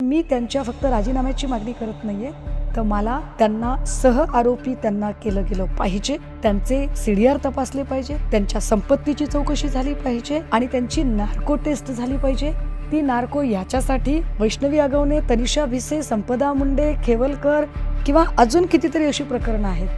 मी त्यांच्या फक्त राजीनाम्याची मागणी करत नाहीये, तर मला त्यांना सह आरोपी त्यांना केलं गेलं पाहिजे, त्यांचे CDR तपासले पाहिजे, त्यांच्या संपत्तीची चौकशी झाली पाहिजे आणि त्यांची नार्को टेस्ट झाली पाहिजे. ती नार्को याच्यासाठी वैष्णवी आगवणे, तनिषा भिसे, संपदा मुंडे, खेवलकर किंवा अजून कितीतरी अशी प्रकरणं आहेत.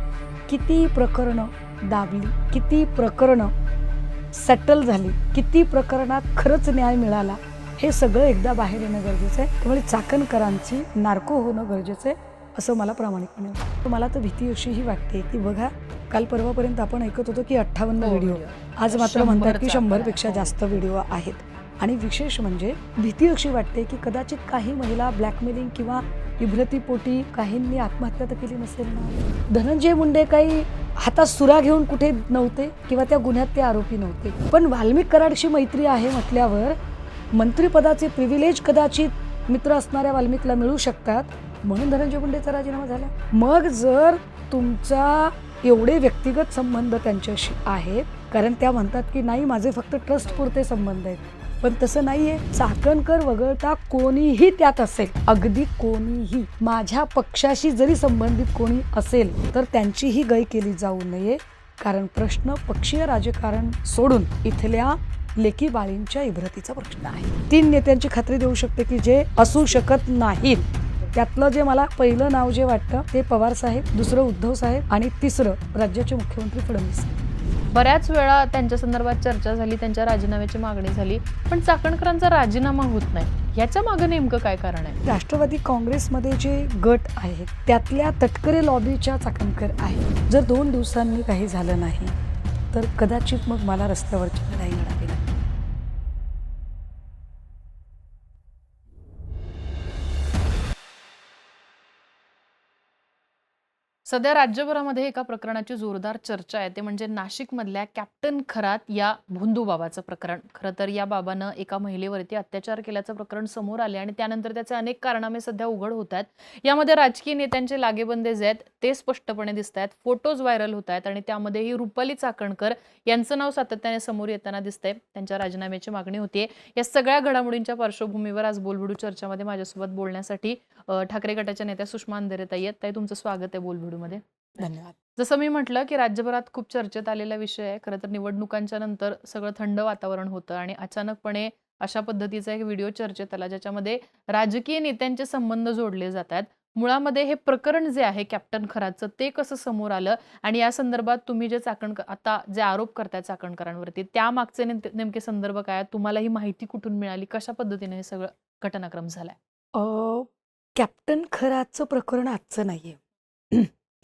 किती प्रकरणं दाबली, किती प्रकरणं सेटल झाली, किती प्रकरणात खरंच न्याय मिळाला, हे सगळं एकदा बाहेर येणं गरजेचं आहे. त्यामुळे चाकणकरांची नार्को होणं गरजेचं आहे असं मला प्रामाणिकपणे वाटतं. मला तर भीती अशीही वाटते की बघा, काल परवापर्यंत आपण ऐकत होतो की 58 व्हिडिओ, आज मात्र म्हणतात की 100पेक्षा जास्त व्हिडिओ आहेत. आणि विशेष म्हणजे भीती अशी वाटते की कदाचित काही महिला ब्लॅकमेलिंग किंवा इब्रतीपोटी काहींनी आत्महत्या तर केली नसेल ना. धनंजय मुंडे काही हातात सुरा घेऊन कुठे नव्हते किंवा त्या गुन्ह्यात ते आरोपी नव्हते, पण वाल्मिक कराडशी मैत्री आहे म्हटल्यावर मंत्रिपदाचे प्रिव्हिलेज कदाचित मित्र असणाऱ्या वाल्मिकला मिळू शकतात, म्हणून धनंजय मुंडेचा राजीनामा झाला. मग जर तुमचा एवढे व्यक्तिगत संबंध त्यांच्याशी आहेत, कारण त्या म्हणतात की नाही माझे फक्त ट्रस्ट पुरते संबंध आहेत, पण तसं नाहीये. चाकणकर वगळता कोणीही त्यात असेल, अगदी कोणीही, माझ्या पक्षाशी जरी संबंधित कोणी असेल तर त्यांचीही गय केली जाऊ नये, कारण प्रश्न पक्षीय राजकारण सोडून इथल्या लेकी बाळींच्या इब्रतीचा प्रश्न आहे. 3 नेत्यांची खात्री देऊ शकते की जे असू शकत नाहीत. त्यातलं जे मला पहिलं नाव जे वाटतं ते पवार साहेब, दुसरं उद्धव साहेब आणि तिसरं राज्याचे मुख्यमंत्री फडणवीस. बऱ्याच वेळा त्यांच्या संदर्भात चर्चा झाली, त्यांच्या राजीनाम्याची मागणी झाली, पण चाकणकरांचा राजीनामा होत नाही. याच्या मागे नेमकं काय कारण आहे? राष्ट्रवादी काँग्रेसमध्ये जे गट आहेत त्यातल्या तटकरे लॉबीच्या चाकणकर आहे. जर 2 दिवसांनी काही झालं नाही तर कदाचित मग मला रस्त्यावरची लढाई लढावी लागेल. सध्या राज्यभरामध्ये एका प्रकरणाची जोरदार चर्चा आहे, ते म्हणजे नाशिकमधल्या कॅप्टन खरात या भोंदू बाबाचं प्रकरण. खरं तर या बाबानं एका महिलेवरती अत्याचार केल्याचं प्रकरण समोर आले आणि त्यानंतर त्याचे अनेक कारनामे सध्या उघड होत आहेत. यामध्ये राजकीय नेत्यांचे लागेबंदे जे आहेत ते स्पष्टपणे दिसत आहेत, फोटोज व्हायरल होत आहेत आणि त्यामध्येही रुपाली चाकणकर यांचं नाव सातत्याने समोर येताना दिसतंय. त्यांच्या राजीनाम्याची मागणी होतीये. या सगळ्या घडामोडींच्या पार्श्वभूमीवर आज बोलबिडू चर्चामध्ये माझ्यासोबत बोलण्यासाठी ठाकरे गटाच्या नेत्या सुषमा अंधारे ताई आहेत. ताई, तुमचं स्वागत आहे बोलबिडूमध्ये. धन्यवाद. जसं मी म्हटलं की राज्यभरात खूप चर्चेत आलेला विषय आहे. खरं तर निवडणुकांच्या नंतर सगळं थंड वातावरण होतं आणि अचानकपणे अशा पद्धतीचा एक व्हिडिओ चर्चेत आला, ज्याच्यामध्ये राजकीय नेत्यांचे संबंध जोडले जात आहेत. मुळामध्ये हे प्रकरण जे आहे कॅप्टन खरातचं, ते कसं समोर आलं आणि या संदर्भात तुम्ही जे आता जे आरोप करताय चाकणकरांवरती, त्यामागचे नेमके संदर्भ काय, तुम्हाला ही माहिती कुठून मिळाली, कशा पद्धतीने हे सगळं घटनाक्रम झालाय? कॅप्टन खरातचं प्रकरण आजचं नाहीये.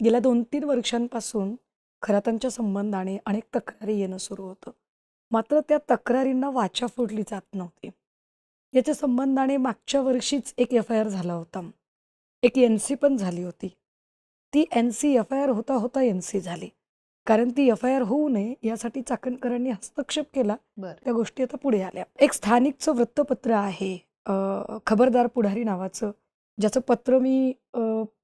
गेल्या 2-3 वर्षांपासून खरातांच्या संबंधाने अनेक तक्रारी येणं सुरू होतं, मात्र त्या तक्रारींना वाचा फोडली जात नव्हती. याच्या संबंधाने मागच्या वर्षीच एक FIR झाला होता, एक NC पण झाली होती. ती NC FIR होता होता NC झाली, कारण ती FIR होऊ नये यासाठी चाकणकरांनी हस्तक्षेप केला. त्या गोष्टी आता पुढे आल्या. एक स्थानिकचं वृत्तपत्र आहे खबरदार पुढारी नावाचं, ज्याचं पत्र मी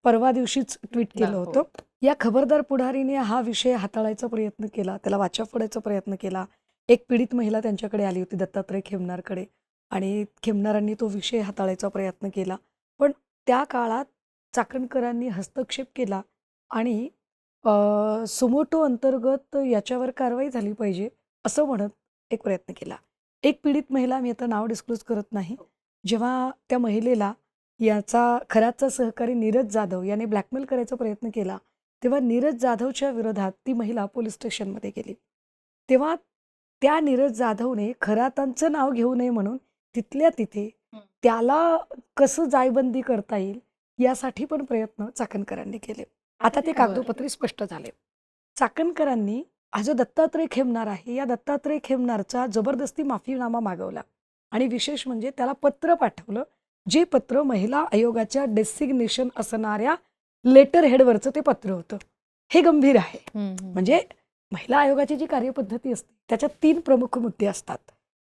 परवा दिवशीच ट्विट केलं होतं. या खबरदार पुढारीने हा विषय हाताळायचा प्रयत्न केला, त्याला वाचा फोडायचा प्रयत्न केला. एक पीडित महिला त्यांच्याकडे आली होती, दत्तात्रय खेमनारकडे, आणि खेमनारांनी तो विषय हाताळायचा प्रयत्न केला. पण त्या काळात चाकणकरांनी हस्तक्षेप केला आणि सुमोटो अंतर्गत याच्यावर कारवाई झाली पाहिजे असं म्हणत एक प्रयत्न केला. एक पीडित महिला, मी आता नाव डिस्क्लोज करत नाही, जेव्हा त्या महिलेला याचा खरातचा सहकारी नीरज जाधव याने ब्लॅकमेल करायचा प्रयत्न केला, तेव्हा नीरज जाधवच्या विरोधात ती महिला पोलीस स्टेशनमध्ये गेली. तेव्हा त्या नीरज जाधवने खरातांचं नाव घेऊ नये म्हणून तिथल्या तिथे त्याला कसं जायबंदी करता येईल यासाठी पण प्रयत्न चाकणकरांनी केले. आता ते कागदोपत्री स्पष्ट झाले. चाकणकरांनी हा जो दत्तात्रय खेमनार आहे, या दत्तात्रय खेमनारचा जबरदस्ती माफीनामा मागवला आणि विशेष म्हणजे त्याला पत्र पाठवलं, जे पत्र महिला आयोगाच्या डेसिग्नेशन असणाऱ्या लेटर हेडवरचं ते पत्र होतं. हे गंभीर आहे. म्हणजे महिला आयोगाची जी कार्यपद्धती असते त्याच्यात 3 प्रमुख मुद्दे असतात.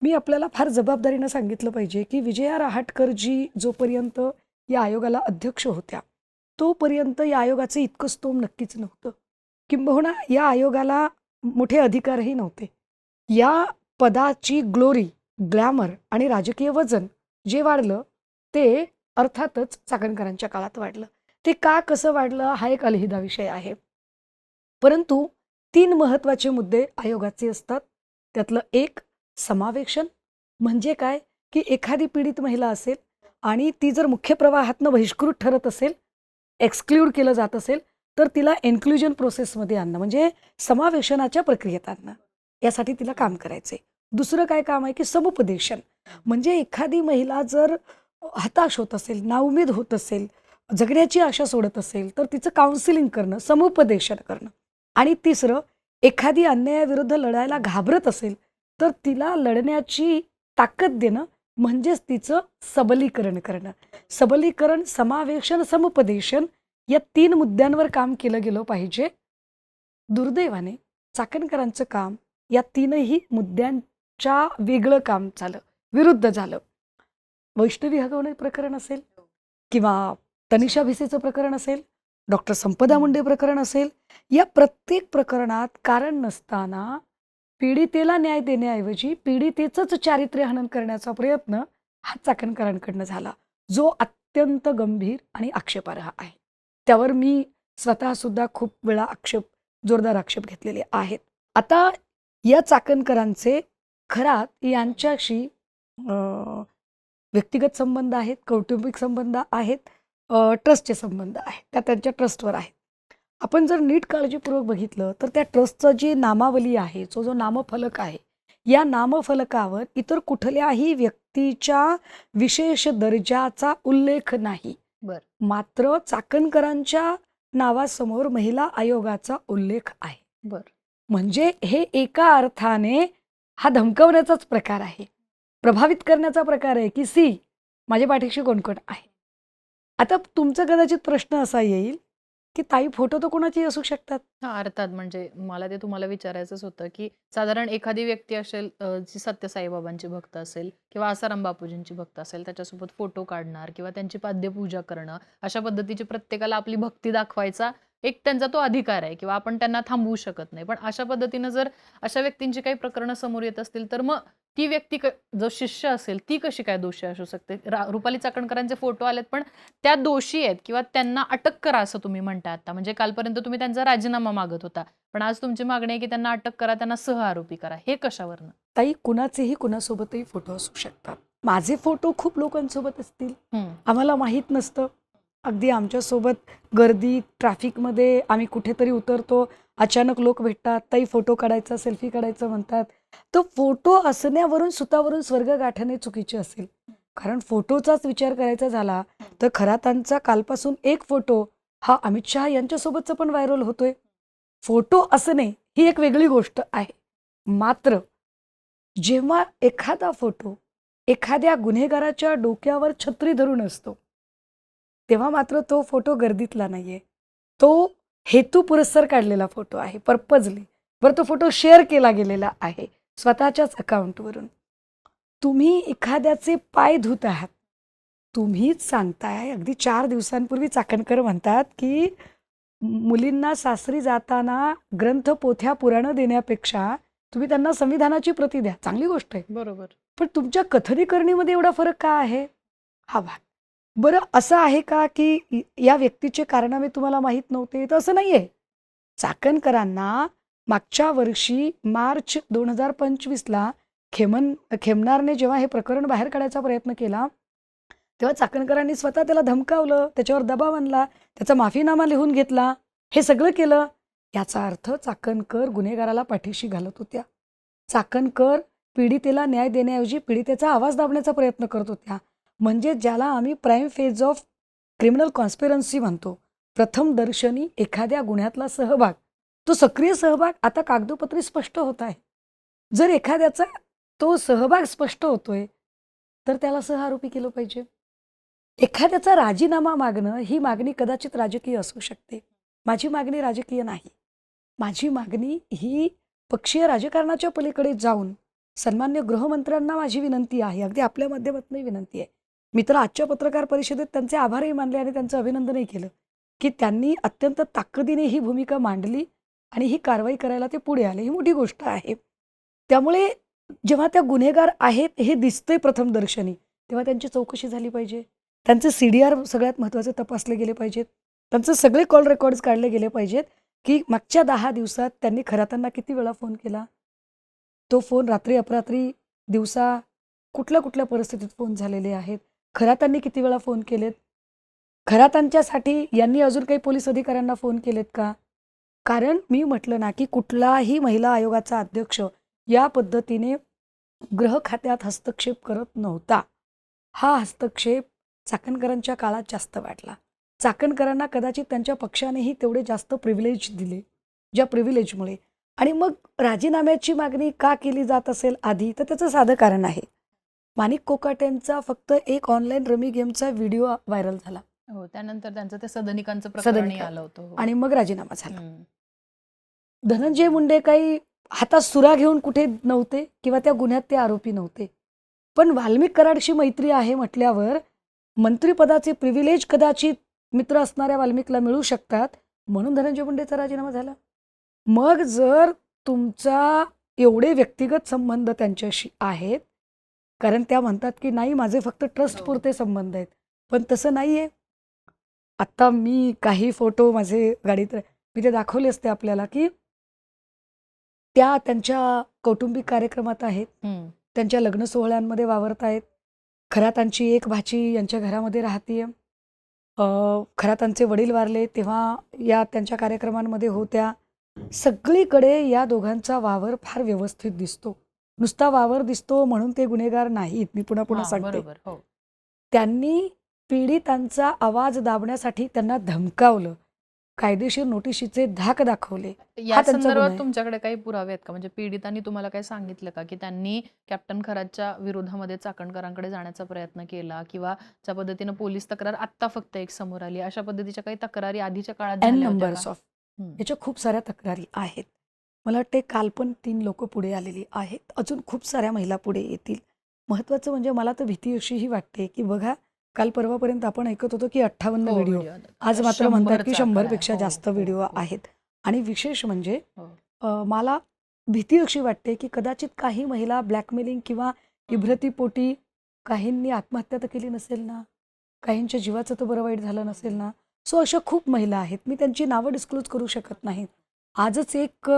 मी आपल्याला फार जबाबदारीनं सांगितलं पाहिजे की विजया रहाटकरजी जोपर्यंत या आयोगाला अध्यक्ष होत्या तोपर्यंत या आयोगाचं इतकं स्तोम नक्कीच नव्हतं, किंबहुना या आयोगाला मोठे अधिकारही नव्हते. या पदाची ग्लोरी, ग्लॅमर आणि राजकीय वजन जे वाढलं ते अर्थातच चाकणकरांच्या काळात वाढलं. ते का कसं वाढलं हा एक अलहिदा विषय आहे. परंतु 3 महत्त्वाचे मुद्दे आयोगाचे असतात. त्यातलं एक समावेशन म्हणजे काय, की एखादी पीडित महिला असेल आणि ती जर मुख्य प्रवाहातनं बहिष्कृत ठरत असेल, एक्सक्लूड केलं जात असेल, तर तिला इन्क्लुजन प्रोसेसमध्ये आणणं म्हणजे समावेशनाच्या प्रक्रियेत आणणं. यासाठी तिला काम करायचंय. दुसरं काय काम आहे, की समुपदेशन म्हणजे एखादी महिला जर हताश होत असेल, नाउमेद होत असेल, जगण्याची आशा सोडत असेल, तर तिचं काउन्सिलिंग करणं, समुपदेशन करणं. आणि तिसरं, एखादी अन्यायाविरुद्ध लढायला घाबरत असेल, तर तिला लढण्याची ताकद देणं म्हणजेच तिचं सबलीकरण करणं. सबलीकरण, समावेशन, समुपदेशन या 3 मुद्द्यांवर काम केलं गेलं पाहिजे. दुर्दैवाने चाकणकरांचं काम या 3ही मुद्द्यांच्या वेगळं काम झालं, विरुद्ध झालं. वैष्णवी हगवणे प्रकरण असेल किंवा तनिषा भिसेचं प्रकरण असेल, डॉक्टर संपदा मुंडे प्रकरण असेल, या प्रत्येक प्रकरणात कारण नसताना पीडितेला न्याय देण्याऐवजी पीडितेचंच चारित्र्यहनन करण्याचा प्रयत्न हा चाकणकरांकडनं झाला, जो अत्यंत गंभीर आणि आक्षेपार्ह आहे. त्यावर मी स्वतःसुद्धा खूप वेळा जोरदार आक्षेप घेतलेले आहेत. आता या चाकणकरांचे खरात यांच्याशी व्यक्तिगत संबंध आहेत, कौटुंबिक संबंध आहेत, ट्रस्टचे संबंध आहेत. त्या त्यांच्या ट्रस्टवर आहेत. आपण जर नीट काळजीपूर्वक बघितलं तर त्या ट्रस्टचं जी नामावली आहे, जो नामफलक आहे, या नामफलकावर इतर कुठल्याही व्यक्तीच्या विशेष दर्जाचा उल्लेख नाही. बरं. मात्र चाकणकरांच्या नावासमोर महिला आयोगाचा उल्लेख आहे. बरं. म्हणजे हे एका अर्थाने हा धमकवण्याचाच प्रकार आहे, प्रभावित करण्याचा प्रकार आहे, की सी माझ्या पाठीशी कोण कोण आहे. आता तुमचा कदाचित प्रश्न असा येईल, की ताई फोटो तर कोणाची असू शकतात. हां, अर्थात म्हणजे मला ते तुम्हाला विचारायचंच होतं, की साधारण एखादी व्यक्ती असेल जी सत्य साईबाबांची भक्त असेल किंवा आसाराम बापूजींची भक्त असेल, त्याच्यासोबत फोटो काढणार किंवा त्यांची पाद्यपूजा करणं, अशा पद्धतीची प्रत्येकाला आपली भक्ती दाखवायचा एक त्यांचा तो अधिकार आहे किंवा आपण त्यांना थांबवू शकत नाही. पण अशा पद्धतीनं जर अशा व्यक्तींची काही प्रकरणं समोर येत असतील, तर मग ती व्यक्ती जो शिष्य असेल, ती कशी काय दोषी असू शकते? रुपाली चाकणकरांचे फोटो आलेत, पण त्या दोषी आहेत किंवा त्यांना अटक करा असं तुम्ही म्हणता आता. म्हणजे कालपर्यंत तुम्ही त्यांचा राजीनामा मागत होता. पण आज तुमची मागणी आहे की त्यांना अटक करा, त्यांना सहआरोपी करा. हे कशावरनं? ताई कुणाचेही कुणासोबतही फोटो असू शकतात. माझे फोटो खूप लोकांसोबत असतील, आम्हाला माहीत नसतं. अगदी आमच्यासोबत गर्दी, ट्रॅफिकमध्ये आम्ही कुठेतरी उतरतो, अचानक लोक भेटतात, ताई फोटो काढायचा, सेल्फी काढायचं म्हणतात. तो फोटो असण्यावरून सुतावरून स्वर्ग गाठणे चुकीचे असेल. कारण फोटोचाच विचार करायचा झाला तर खरातांचा कालपासून एक फोटो हा अमित शहा यांच्यासोबतचा पण व्हायरल होतोय. फोटो असणे ही एक वेगळी गोष्ट आहे. मात्र जेव्हा एखादा फोटो एखाद्या गुन्हेगाराच्या डोक्यावर छत्री धरून असतो, तेव्हा मात्र तो फोटो गर्दीतला नाहीये. तो हेतुपुरस्सर काढलेला फोटो आहे, पर्पजली. बरं, तो फोटो शेअर केला गेलेला आहे स्वतःच्याच अकाउंटवरून. तुम्ही एखाद्याचे पाय धुत आहात, तुम्हीच सांगताय. अगदी 4 दिवसांपूर्वी चाकणकर म्हणतात की मुलींना सासरी जाताना ग्रंथ, पोथ्या, पुराणं देण्यापेक्षा तुम्ही त्यांना संविधानाची प्रती द्या. चांगली गोष्ट आहे, बरोबर. पण तुमच्या कथनीकरणीमध्ये एवढा फरक का आहे? हा भाग. बरं, असं आहे का की या व्यक्तीचे कारनामे तुम्हाला माहीत नव्हते? तर असं नाहीये. चाकणकरांना मागच्या वर्षी मार्च 2025ला खेमनारने जेव्हा हे प्रकरण बाहेर काढायचा प्रयत्न केला, तेव्हा चाकणकरांनी स्वतः त्याला धमकावलं, त्याच्यावर दबाव आणला, त्याचा माफीनामा लिहून घेतला, हे सगळं केलं. याचा अर्थ चाकणकर गुन्हेगाराला पाठीशी घालत होत्या. चाकणकर पीडितेला न्याय देण्याऐवजी पीडितेचा आवाज दाबण्याचा प्रयत्न करत होत्या. म्हणजे ज्याला आम्ही प्राईम फेज ऑफ क्रिमिनल कॉन्स्पिरन्सी म्हणतो, प्रथम दर्शनी एखाद्या गुन्ह्यातला सहभाग, तो सक्रिय सहभाग आता कागदोपत्री स्पष्ट होत आहे. जर एखाद्याचा तो सहभाग स्पष्ट होतोय तर त्याला सहआरोपी केलं पाहिजे. एखाद्याचा राजीनामा मागणं ही मागणी कदाचित राजकीय असू शकते. माझी मागणी राजकीय नाही. माझी मागणी ही पक्षीय राजकारणाच्या पलीकडे जाऊन सन्मान्य गृहमंत्र्यांना माझी विनंती आहे, अगदी आपल्या माध्यमातूनही विनंती आहे. मी तर आजच्या पत्रकार परिषदेत त्यांचे आभारही मानले आणि त्यांचं अभिनंदनही केलं की त्यांनी अत्यंत ताकदीने ही भूमिका मांडली आणि ही कारवाई करायला ते पुढे आले. ही मोठी गोष्ट आहे. त्यामुळे जेव्हा त्या गुन्हेगार आहेत हे दिसतंय प्रथम दर्शनी, तेव्हा त्यांची चौकशी झाली पाहिजे. त्यांचे CDR सगळ्यात महत्त्वाचे तपासले गेले पाहिजेत. त्यांचे सगळे कॉल रेकॉर्ड्स काढले गेले पाहिजेत, की मागच्या 10 दिवसात त्यांनी खरातांना किती वेळा फोन केला. तो फोन रात्री अपरात्री, दिवसा कुठल्या परिस्थितीत फोन झालेले आहेत. खरातांनी किती वेळा फोन केलेत. खरातांच्यासाठी यांनी अजून काही पोलीस अधिकाऱ्यांना फोन केलेत का? कारण मी म्हटलं ना, की कुठलाही महिला आयोगाचा अध्यक्ष या पद्धतीने गृह खात्यात हस्तक्षेप करत नव्हता. हा हस्तक्षेप चाकणकरांच्या काळात जास्त वाढला. चाकणकरांना कदाचित त्यांच्या पक्षानेही तेवढे जास्त प्रिव्हिलेज दिले, ज्या प्रिव्हिलेजमुळे. आणि मग राजीनाम्याची मागणी का केली जात असेल आधी, तर त्याचं साधं कारण आहे. माणिक कोकाटेंचा फक्त एक ऑनलाईन रमी गेमचा व्हिडिओ व्हायरल झाला. हो, त्यानंतर त्यांचं ते सदनिकांचं प्रकरणही सदनिका आलं होतं. हो. आणि मग राजीनामा झाला. हम्म. धनंजय मुंडे काही हातात सुरा घेऊन कुठे नव्हते किंवा त्या गुन्ह्यात ते आरोपी नव्हते. पण वाल्मिक कराडशी मैत्री आहे म्हटल्यावर मंत्रिपदाचे प्रिव्हिलेज कदाचित मित्र असणाऱ्या वाल्मिकला मिळू शकतात, म्हणून धनंजय मुंडेचा राजीनामा झाला. मग जर तुमचा एवढे व्यक्तिगत संबंध त्यांच्याशी आहेत, कारण त्या म्हणतात की नाही माझे फक्त ट्रस्ट पुरते संबंध आहेत, पण तसं नाहीये. आत्ता मी काही फोटो माझे गाडीत मी ते दाखवले असते आपल्याला, की त्या त्यांच्या कौटुंबिक कार्यक्रमात आहेत, हम्म. त्यांच्या लग्न सोहळ्यांमध्ये वावरत आहेत. खरातांची एक भाची यांच्या घरामध्ये राहतीये. खरातांचे वडील वारले तेव्हा या त्यांच्या कार्यक्रमांमध्ये होत्या. सगळीकडे या दोघांचा वावर फार व्यवस्थित दिसतो. नुसता वावर दिसतो म्हणून ते गुन्हेगार नाहीत. मी पुन्हा हा, सांगते. बरोबर. हो. त्यांनी पीडितांचा आवाज दाबण्यासाठी त्यांना धमकावलं. कायदेशीर नोटिशीचे धाक दाखवले. या हा त्यांचा गुन्हा संदर्भात आहे. तुमच्याकडे काही पुरावे आहेत का? म्हणजे पीडितांनी तुम्हाला काय सांगितलं का, की त्यांनी कॅप्टन खरातच्या विरोधामध्ये चाकणकरांकडे जाण्याचा प्रयत्न केला किंवा ज्या पद्धतीनं पोलीस तक्रार आत्ता फक्त एक समोर आली, अशा पद्धतीच्या काही तक्रारी आधीच्या काळात एन झाल्या होत्या नंबर्स का? ऑफ हम्म. याच्या खूप साऱ्या तक्रारी आहेत. मला वाटते काल पण 3 लोक पुढे आलेली आहेत. अजून खूप साऱ्या महिला पुढे येतील. महत्त्वाचं म्हणजे मला तर भीती अशीही वाटते, की बघा काल परवापर्यंत आपण ऐकत होतो की 58 हो, व्हिडिओ, व्हिडिओ. आज मात्र म्हणतात की 100चा आकडा 100 आहे. पेक्षा हो, जास्त हो, व्हिडिओ हो. आहेत. आणि विशेष म्हणजे हो. मला भीती अशी वाटते की कदाचित काही महिला ब्लॅकमेलिंग किंवा इब्रतीपोटी काहींनी आत्महत्या तर केली नसेल ना, काहींच्या जीवाचं तर बरं वाईट झालं नसेल ना. सो अशा खूप महिला आहेत. मी त्यांची नावं डिस्क्लोज करू शकत नाही. आजच एक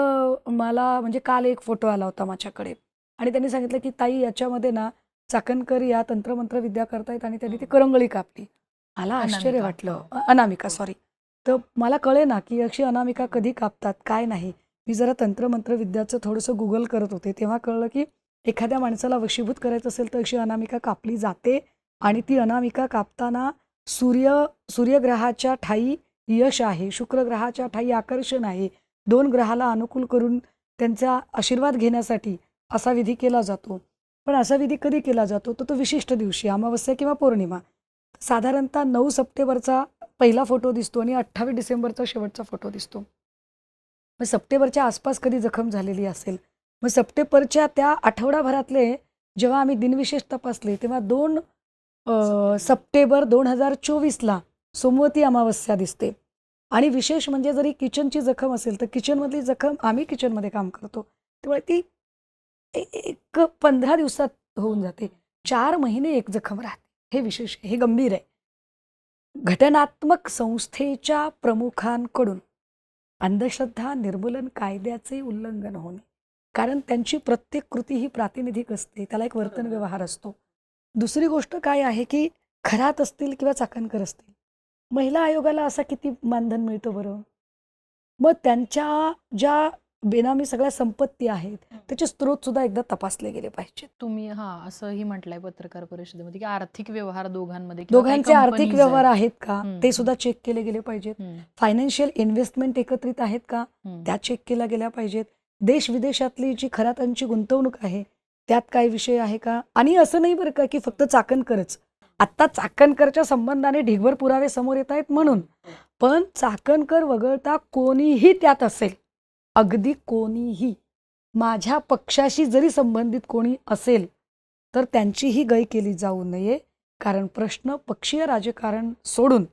मला म्हणजे काल एक फोटो आला होता माझ्याकडे आणि त्यांनी सांगितलं की ताई याच्यामध्ये ना चाकणकर या तंत्रमंत्र विद्या करतायत आणि त्यांनी ती करंगळी कापली. मला आश्चर्य अनामिका. वाटलं. हो. अनामिका सॉरी. तर मला कळे ना की अशी अनामिका कधी कापतात काय नाही. मी जरा तंत्रमंत्र विद्याचं थोडंसं गुगल करत होते तेव्हा कळलं की एखाद्या माणसाला वशीभूत करायचं असेल तर अशी अनामिका कापली जाते आणि ती अनामिका कापताना सूर्यग्रहाच्या ठायी यश आहे, शुक्र ग्रहाच्या ठायी आकर्षण आहे. 2 ग्रहाला अनुकूल करून त्यांचा आशीर्वाद घेण्यासाठी असा विधी केला जातो. पण असा विधी कधी केला जातो तर तो विशिष्ट दिवशी अमावस्या किंवा पौर्णिमा. साधारणतः 9 सप्टेंबरचा पहिला फोटो दिसतो आणि 28 डिसेंबरचा शेवटचा फोटो दिसतो. मग सप्टेंबरच्या आसपास कधी जखम झालेली असेल. मग सप्टेंबरच्या त्या आठवडाभरातले जेव्हा आम्ही दिनविशेष तपासले तेव्हा 2 सप्टेंबर 2024ला सोमवती अमावस्या दिसते. आणि विशेष म्हणजे जरी किचनची जखम असेल तर किचनमधली जखम आम्ही किचनमध्ये काम करतो त्यामुळे ती एक 15 दिवसात होऊन जाते. 4 महिने एक जखम राहते. हे विशेष आहे, हे गंभीर आहे. घटनात्मक संस्थेच्या प्रमुखांकडून अंधश्रद्धा निर्मूलन कायद्याचे उल्लंघन होणे. कारण त्यांची प्रत्येक कृती ही प्रातिनिधिक असते, त्याला एक वर्तन व्यवहार असतो. दुसरी गोष्ट काय आहे की खरात असतील किंवा चाकणकर असतील, महिला आयोगाला असा किती मानधन मिळतं बरं. मग त्यांच्या ज्या बेनामी सगळ्या संपत्ती आहेत त्याचे स्रोत सुद्धा एकदा तपासले गेले पाहिजेत. तुम्ही असंही म्हटलंय पत्रकार परिषदेमध्ये की आर्थिक व्यवहार दोघांमध्ये किंवा काही दोघांचे आर्थिक कंपनीज व्यवहार आहेत. आहेत का ते सुद्धा चेक केले गेले पाहिजेत. फायनान्शियल इन्व्हेस्टमेंट एकत्रित आहेत का त्या चेक केल्या गेल्या पाहिजेत. देश विदेशातली जी खरातांची गुंतवणूक आहे त्यात काय विषय आहे का. आणि असं नाही बरं का की फक्त चाकणकरच. आत्ता चाकणकरच्या संबंधाने ढिगभर पुरावे समोर येत आहेत म्हणून, पण चाकणकर वगळता कोणीही त्यात असेल, अगदी कोणीही, माझ्या पक्षाशी जरी संबंधित कोणी असेल तर त्यांचीही गय केली जाऊ नये. कारण प्रश्न पक्षीय राजकारण सोडून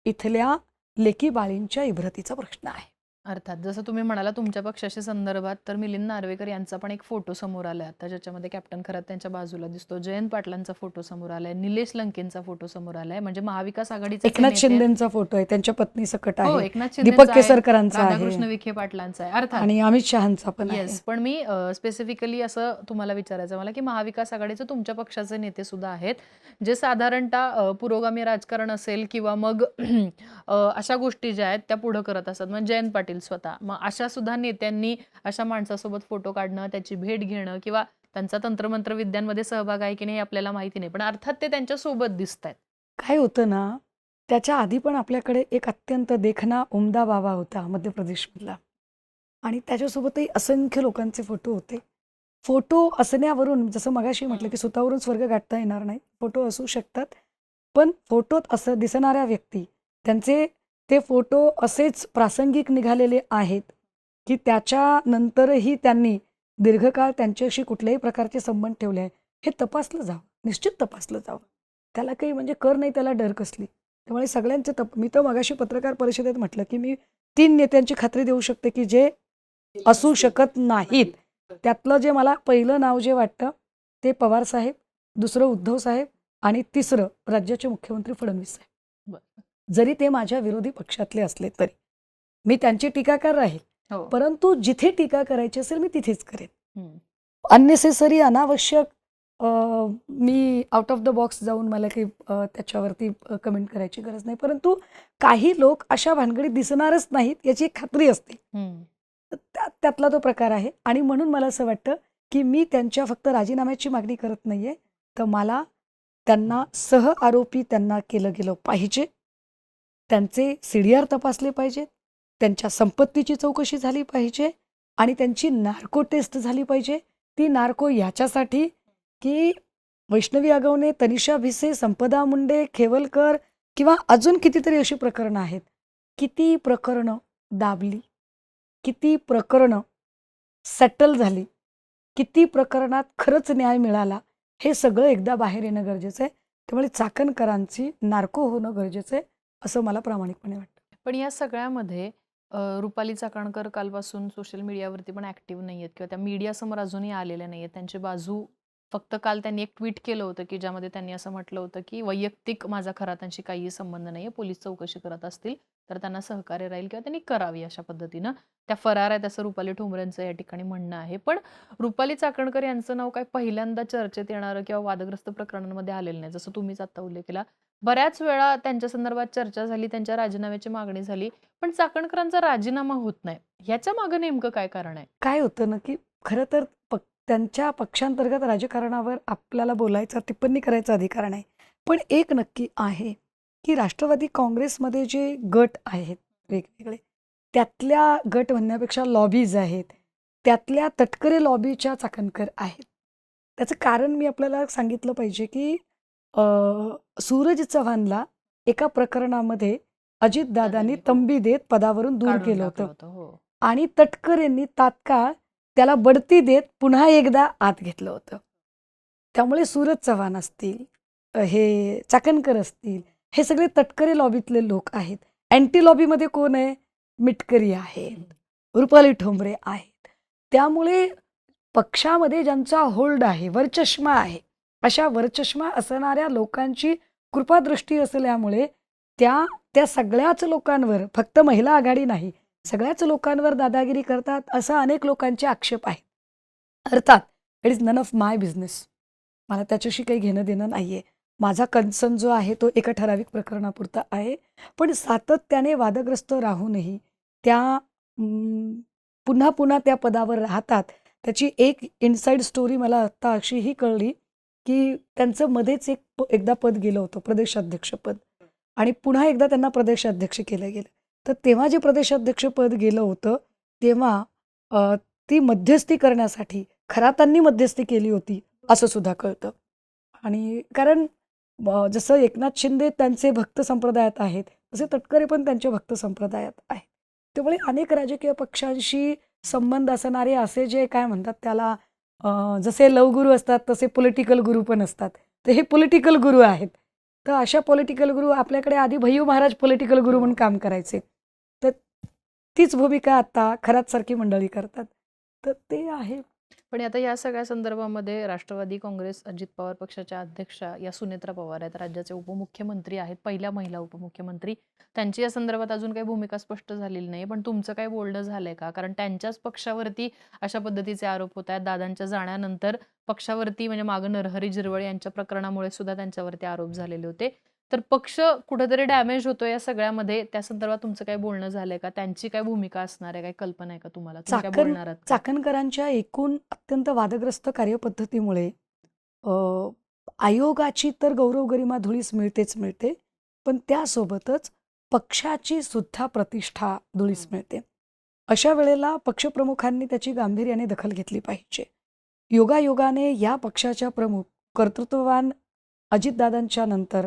इथल्या लेकी बाळींच्या इब्रतीचा प्रश्न आहे. अर्थात. जसं तुम्ही म्हणाला तुमच्या पक्षाशी संदर्भात, तर मिलिंद नार्वेकर यांचा पण एक फोटो समोर आलाय आता, ज्याच्यामध्ये कॅप्टन खरात त्यांच्या बाजूला दिसतो. जयंत पाटलांचा फोटो समोर आलाय. निलेश लंकेंचा फोटो समोर आलाय. म्हणजे महाविकास आघाडीचे एकनाथ नेते आहेत. शिंदेचा फोटो आहे, त्यांच्या पत्नी सकट हो, आहे, एकनाथ दीपक शिंदेचा आहे, केसरकरांचा आहे राधाकृष्ण विखे पाटलांचा आहे. अर्थात. आणि अमित शहांचा पण आहे. येस, पण मी स्पेसिफिकली असं तुम्हाला विचारायचं मला, की महाविकास आघाडीचे तुमच्या पक्षाचे नेते सुद्धा आहेत, जे साधारणतः पुरोगामी राजकारण असेल किंवा मग अशा गोष्टी ज्या आहेत त्या पुढं करत असतात. मग जयंत पाटील स्वतः, मग अशा सुद्धा नेत्यांनी अशा माणसासोबत फोटो काढणं, त्याची भेट घेणं किंवा त्यांचा तंत्रमंत्र विद्यांमध्ये सहभाग आहे की नाही हे आपल्याला माहिती नाही, पण अर्थात ते त्यांच्यासोबत दिसत आहेत. काय होतं ना, त्याच्या आधी पण आपल्याकडे एक अत्यंत देखणा उमदा बाबा होता मध्य प्रदेशमधला आणि त्याच्यासोबतही असंख्य लोकांचे फोटो होते. फोटो असण्यावरून जसं मगाशी म्हटलं की स्वतःवरून स्वर्ग गाठता येणार नाही, फोटो असू शकतात, पण फोटोत असं दिसणाऱ्या व्यक्ती त्यांचे ते फोटो असेच प्रासंगिक निघालेले आहेत की त्याच्यानंतरही त्यांनी दीर्घकाळ त्यांच्याशी कुठल्याही प्रकारचे संबंध ठेवले आहे हे तपासलं जावं, निश्चित तपासलं जावं. त्याला काही म्हणजे कर नाही त्याला डर कसली. त्यामुळे सगळ्यांचे मी तर मगाशी पत्रकार परिषदेत म्हटलं की मी 3 नेत्यांची खात्री देऊ शकते की जे असू शकत नाहीत. त्यातलं जे मला पहिलं नाव जे वाटतं ते पवार साहेब, दुसरं उद्धव साहेब आणि तिसरं राज्याचे मुख्यमंत्री फडणवीस साहेब. जरी ते माझ्या विरोधी पक्षातले असले तरी मी त्यांची टीकाकार राहील, हो. परंतु जिथे टीका करायची असेल मी तिथेच करेन. अननेसेसरी अनावश्यक me out of the box जाऊन मला काही त्याच्यावरती कमेंट करायची गरज नाही, परंतु काही लोक अशा भानगडीत दिसणारच नाहीत याची एक खात्री असते. त्यातला तो प्रकार आहे आणि म्हणून मला असं वाटतं की मी त्यांच्या फक्त राजीनाम्याची मागणी करत नाहीये, तर मला त्यांना सह आरोपी त्यांना केलं गेलं पाहिजे, त्यांचे CDR तपासले पाहिजेत, त्यांच्या संपत्तीची चौकशी झाली पाहिजे आणि त्यांची नार्को टेस्ट झाली पाहिजे. ती नार्को ह्याच्यासाठी की वैष्णवी आगवणे, तनिषा भिसे, संपदा मुंडे, खेवलकर किंवा अजून कितीतरी अशी प्रकरणं आहेत. किती प्रकरणं दाबली, किती प्रकरणं सेटल झाली, किती प्रकरणात खरंच न्याय मिळाला, हे सगळं एकदा बाहेर येणं गरजेचं आहे. त्यामुळे चाकणकरांची नार्को होणं गरजेचं आहे असं मला प्रामाणिकपणे वाटतं. पण या सगळ्यामध्ये रुपाली चाकणकर कालपासून सोशल मीडियावरती पण ऍक्टिव्ह नाही आहेत किंवा त्या मीडियासमोर अजूनही आलेल्या नाही आहेत. त्यांची बाजू फक्त काल त्यांनी एक ट्विट केलं होतं की ज्यामध्ये त्यांनी असं म्हटलं होतं की वैयक्तिक माझा खरातांशी काहीही संबंध नाही आहे, पोलीस चौकशी करत असतील तर त्यांना सहकार्य राहील किंवा त्यांनी करावी अशा पद्धतीनं. त्या फरार आहेत असं रुपाली ठोंबरेंचं या ठिकाणी म्हणणं आहे. पण रुपाली चाकणकर यांचं नाव काय पहिल्यांदा चर्चेत येणारं किंवा वादग्रस्त प्रकरणांमध्ये आलेलं नाही, जसं तुम्हीच आता उल्लेख केला. बऱ्याच वेळा त्यांच्या संदर्भात चर्चा झाली, त्यांच्या राजीनाम्याची मागणी झाली, पण चाकणकरांचा राजीनामा होत नाही. ह्याच्या मागे नेमकं काय कारण आहे? काय होतं ना की खरं तर त्यांच्या पक्षांतर्गत राजकारणावर आपल्याला बोलायचा, टिप्पणी करायचा अधिकार नाही, पण एक नक्की आहे की राष्ट्रवादी काँग्रेसमध्ये जे गट आहेत वेगवेगळे, त्यातल्या गट म्हणण्यापेक्षा लॉबीज आहेत, त्यातल्या तटकरे लॉबीच्या चाकणकर आहेत. त्याचं कारण मी आपल्याला सांगितलं पाहिजे की सूरज चव्हाणला एका प्रकरणामध्ये अजितदादांनी तंबी देत पदावरून दूर काढून केलं टाकलं होतं होतं. हो. आणि तटकर यांनी तात्काळ त्याला बढती देत पुन्हा एकदा आत घेतलं होतं. त्यामुळे सूरज चव्हाण असतील, हे चाकणकर असतील, हे सगळे तटकरे लॉबीतले लोक आहेत. अँटी लॉबीमध्ये कोण आहे? मिटकरी आहेत, रुपाली ठोंबरे आहेत. त्यामुळे पक्षामध्ये ज्यांचा होल्ड आहे, वरचष्मा आहे, अशा वरचष्मा असणाऱ्या लोकांची कृपादृष्टी असल्यामुळे त्या सगळ्याच लोकांवर, फक्त महिला आघाडी नाही, सगळ्याच लोकांवर दादागिरी करतात असा अनेक लोकांचे आक्षेप आहेत. अर्थात it is none of my business, मला त्याच्याशी काही घेणं देणं नाही आहे. माझा कन्सर्न जो आहे तो एका ठराविक प्रकरणापुरता आहे, पण सातत्याने वादग्रस्त राहूनही त्या पुन्हा पुन्हा त्या पदावर राहतात. त्याची एक इनसाईड स्टोरी मला आत्ता अशीही कळली की त्यांचं मध्येच एकदा पद गेलं होतं, प्रदेशाध्यक्षपद, आणि पुन्हा एकदा त्यांना प्रदेशाध्यक्ष केलं गेलं. तर तेव्हा जे प्रदेशाध्यक्षपद गेलं होतं तेव्हा ती मध्यस्थी करण्यासाठी खरातांनी मध्यस्थी केली होती असं सुद्धा कळतं. आणि कारण जसं एकनाथ शिंदे त्यांचे भक्त संप्रदायात आहेत, तसे तटकरे पण त्यांच्या भक्त संप्रदायात आहेत. त्यामुळे अनेक राजकीय पक्षांशी संबंध असणारे असे जे काय म्हणतात त्याला, जसे लवगुरू असतात तसे पॉलिटिकल गुरु पण असतात, तर हे पॉलिटिकल गुरु आहेत. तर अशा पॉलिटिकल गुरु आपल्याकडे आधी भैयू महाराज पॉलिटिकल गुरु म्हणून काम करायचे, तर तीच भूमिका आता खरातसारखी मंडळी करतात. तर ते आहे. पण आता या सगळ्या संदर्भामध्ये राष्ट्रवादी काँग्रेस, अजित पवार पक्षाच्या अध्यक्षा या सुनेत्रा पवार आहेत, राज्याचे उपमुख्यमंत्री आहेत, पहिल्या महिला उपमुख्यमंत्री. त्यांची या संदर्भात अजून काही भूमिका स्पष्ट झालेली नाही. पण तुमचं काही बोलणं झालंय का? कारण त्यांच्याच पक्षावरती अशा पद्धतीचे आरोप होत आहेत. दादांच्या जाण्यानंतर पक्षावरती म्हणजे मागं नरहरी झिरवळ यांच्या प्रकरणामुळे सुद्धा त्यांच्यावरती आरोप झालेले होते. तर पक्ष कुठेतरी डॅमेज होतोय या सगळ्यामध्ये. त्या संदर्भात तुमचं काही बोलणं झालंय का? त्यांची काय भूमिका असणार आहे? काही कल्पना आहे का तुम्हाला? तुम्ही काय बोलणार आहात का? चाकणकरांच्या एकूण अत्यंत वादग्रस्त कार्यपद्धतीमुळे अ, आयोगाची तर गौरव गरिमा धुळीस मिळतेच मिळते, पण त्यासोबतच पक्षाची सुद्धा प्रतिष्ठा धुळीस मिळते. अशा वेळेला पक्षप्रमुखांनी त्याची गांभीर्याने दखल घेतली पाहिजे. योगायोगाने या पक्षाच्या प्रमुख कर्तृत्ववान अजितदादांच्या नंतर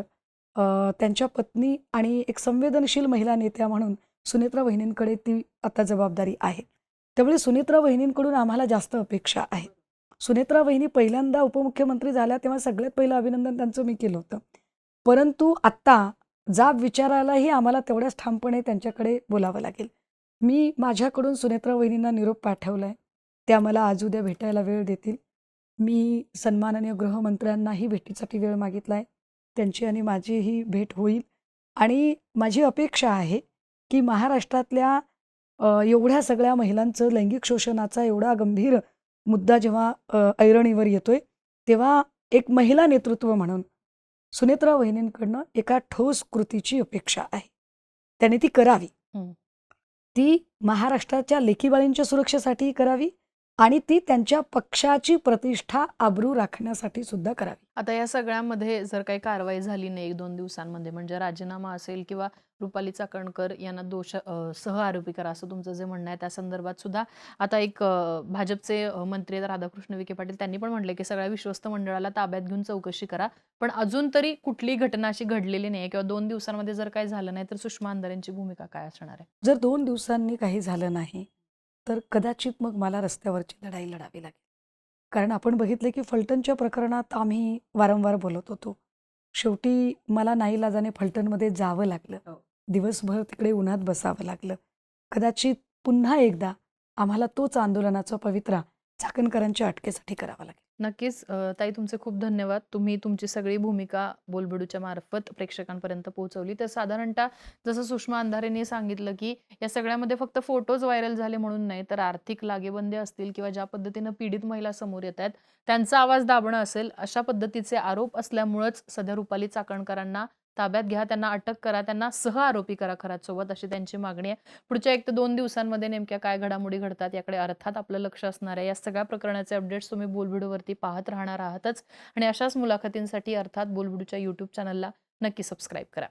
त्यांच्या पत्नी आणि एक संवेदनशील महिला नेत्या म्हणून सुनेत्रा वहिनींकडे ती आता जबाबदारी आहे. त्यामुळे सुनेत्रा वहिनींकडून आम्हाला जास्त अपेक्षा आहेत. सुनेत्रा वहिनी पहिल्यांदा उपमुख्यमंत्री झाल्या तेव्हा सगळ्यात पहिलं अभिनंदन त्यांचं मी केलं होतं. परंतु आत्ता जाब विचारायलाही आम्हाला तेवढ्याच ठामपणे त्यांच्याकडे बोलावं लागेल. मी माझ्याकडून सुनेत्रा वहिनींना निरोप पाठवलाय. त्या मला आज उद्या भेटायला वेळ देतील. मी सन्माननीय गृहमंत्र्यांनाही भेटीसाठी वेळ मागितलाय. त्यांची आणि माझीही भेट होईल आणि माझी अपेक्षा आहे की महाराष्ट्रातल्या एवढ्या सगळ्या महिलांचं लैंगिक शोषणाचा एवढा गंभीर मुद्दा जेव्हा ऐरणीवर येतोय, तेव्हा एक महिला नेतृत्व म्हणून सुनेत्रा वहिनींकडनं एका ठोस कृतीची अपेक्षा आहे. त्याने ती करावी. हं. ती महाराष्ट्राच्या लेकीबाळींच्या सुरक्षेसाठीही करावी आणि ती त्यांच्या पक्षाची प्रतिष्ठा आबरू राखण्यासाठी सुद्धा करावी. आता या सगळ्यामध्ये जर काही कारवाई झाली नाही 1-2 दिवसांमध्ये म्हणजे राजीनामा असेल किंवा रुपाली चाकणकर यांना सह आरोपी करा असं तुमचं जे म्हणणं आहे त्या संदर्भात सुद्धा आता एक भाजपचे मंत्री आहेत राधाकृष्ण विखे पाटील त्यांनी पण म्हटले की सगळ्या विश्वस्त मंडळाला ताब्यात घेऊन चौकशी करा. पण अजून तरी कुठलीही घटना अशी घडलेली नाही किंवा 2 दिवसांमध्ये जर काही झालं नाही तर सुषमा अंधारेंची भूमिका काय असणार आहे? जर 2 दिवसांनी काही झालं नाही, तर कदाचित मग मला रस्त्यावरची लढाई लढावी लागेल. कारण आपण बघितलं की फलटणच्या प्रकरणात आम्ही वारंवार बोलत होतो. शेवटी मला नाईलाजाने फलटणमध्ये जावं लागलं. दिवसभर तिकडे उन्हात बसावं लागलं. कदाचित पुन्हा एकदा आम्हाला तोच आंदोलनाचा पवित्रा चाकणकरांच्या अटकेसाठी करावा लागेल. नक्कीच ताई तुमचे खूप धन्यवाद. तुम्ही तुमची सगळी भूमिका बोलबेडूच्या मार्फत प्रेक्षकांपर्यंत पोहोचवली. तर साधारणतः जसं सुषमा अंधारेंनी सांगितलं, की या सगळ्यामध्ये फक्त फोटोज व्हायरल झाले म्हणून नाही, तर आर्थिक लागेबंदे असतील किंवा ज्या पद्धतीनं पीडित महिला समोर येत आहेत, त्यांचा आवाज दाबणं असेल, अशा पद्धतीचे आरोप असल्यामुळंच सध्या रुपाली चाकणकरांना ताब्यात घ्या, त्यांना अटक करा, त्यांना सहआरोपी करा खरातसोबत अशी त्यांची मागणी आहे. पुढच्या 1 ते 2 दिवसांमध्ये नेमक्या काय घडामोडी घडतात याकडे अर्थात आपलं लक्ष असणार आहे. या सगळ्या प्रकरणाचे अपडेट्स तुम्ही बोलबिडूवरती पाहत राहणार आहातच आणि अशाच मुलाखतींसाठी अर्थात बोलबिडूच्या YouTube चॅनलला नक्की सबस्क्राईब करा.